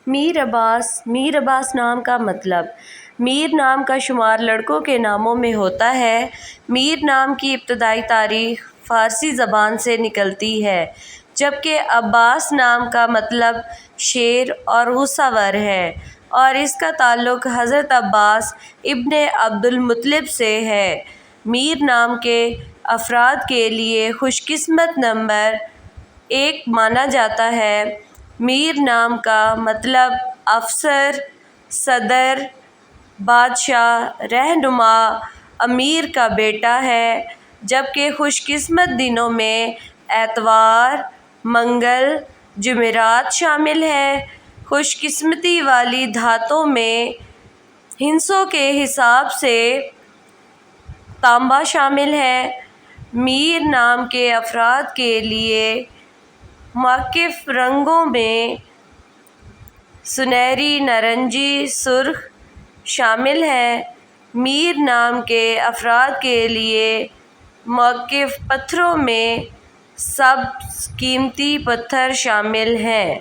میر عباس نام کا مطلب۔ میر نام کا شمار لڑکوں کے ناموں میں ہوتا ہے۔ میر نام کی ابتدائی تاریخ فارسی زبان سے نکلتی ہے، جبکہ عباس نام کا مطلب شیر اور غصہ ور ہے، اور اس کا تعلق حضرت عباس ابن عبد المطلب سے ہے۔ میر نام کے افراد کے لیے خوش قسمت نمبر 1 مانا جاتا ہے۔ میر نام کا مطلب افسر، صدر، بادشاہ، رہنما، امیر کا بیٹا ہے، جبکہ خوش قسمت دنوں میں اتوار، منگل، جمعرات شامل ہیں۔ خوش قسمتی والی دھاتوں میں ہندسوں کے حساب سے تانبا شامل ہے۔ میر نام کے افراد کے لیے مختلف رنگوں میں سنہری، نارنجی، سرخ شامل ہیں۔ میر نام کے افراد کے لیے مختلف پتھروں میں سبز قیمتی پتھر شامل ہیں۔